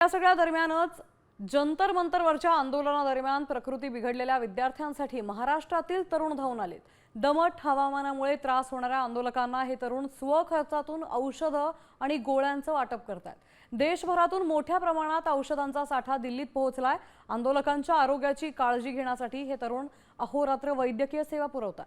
या सगळ्या दरम्यानच जंतर मंतरवरच्या आंदोलनादरम्यान प्रकृती बिघडलेल्या विद्यार्थ्यांसाठी महाराष्ट्रातील तरुण धावून आलेत। दमट हवामानामुळे त्रास होणाऱ्या आंदोलकांना हे तरुण स्वखर्चातून औषधं आणि गोळ्यांचं वाटप करतात। देशभरातून मोठ्या प्रमाणात औषधांचा साठा दिल्लीत पोहोचलाय। आंदोलकांच्या आरोग्याची काळजी घेण्यासाठी हे तरुण अहोरात्र वैद्यकीय सेवा पुरवतात।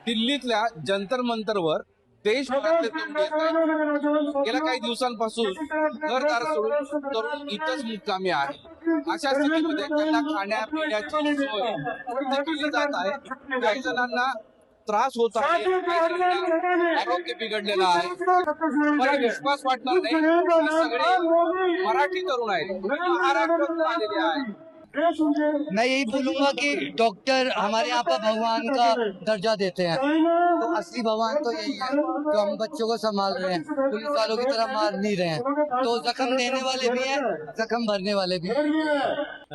दिल्लीतल्या जंतर मंतरवर देशभरातले तरुण येत आहेत। गेल्या काही दिवसांपासून घरदार सोडून तरुण इथंच मुक्कामी आहे। अशा स्थितीमध्ये त्यांना खाण्यापिण्याची सोय केली जात आहे। काही जणांना त्रास होत आहे, काही जणांना आरोग्य बिघडलेलं आहे। मला विश्वास वाटणार नाही, हे सगळे मराठी तरुण आहेत, महाराष्ट्रातून आलेले आहेत। मैं यही बोलूंगा कि डॉक्टर हमारे यहाँ पर भगवान का दर्जा देते हैं, तो असली भगवान तो यही है जो हम बच्चों को संभाल रहे हैं, पुलिस वालों की तरह मार नहीं रहे हैं। तो जख्म देने वाले भी हैं, जख्म भरने वाले भी हैं।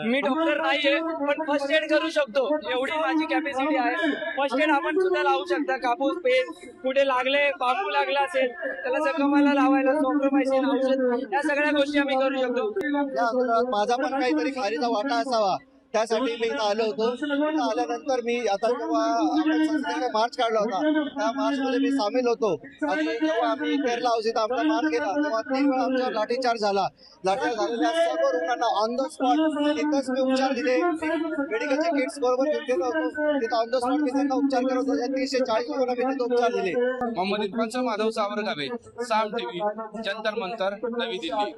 मी डॉक्टर नाहीये पण फर्स्ट एड करू शकतो, एवढी माझी कॅपॅसिटी आहे। फर्स्ट एड आपण सुद्धा लावू शकता। कापूस पेन कुठे लागले, बांबू लागला असेल त्याला जखमाला लावायला सॉफ्रोमायसिन औषध, या सगळ्या गोष्टी आम्ही करू शकतो। या आंदोलनात माझा पण काहीतरी खारीचा वाटा असावा, त्यासाठी मी इथं आलो होतो। इथं आल्यानंतर मी आता जेव्हा आपण संस्थेने मार्च काढला होता, त्या मार्च मध्ये मी सामील होतो। आणि जेव्हा आम्ही केरला हाऊस इथं आमचा मार्च केला तेव्हा 3 वेळा आमच्यावर लाठीचार्ज झाला। लाठीचार्ज झालेल्या सर्व रुग्णांना ऑन द स्पॉट इथंच मी उपचार दिले। मेडिकलचे किट्स बरोबर घेऊन गेलो होतो, तिथं ऑन द स्पॉट मी त्यांना उपचार करत होतो। 340 लोकांना मी तिथं उपचार दिले। मोहम्मद इरफान माधव सावरगावे, साम टीव्ही, जंतर मंतर, नवी दिल्ली।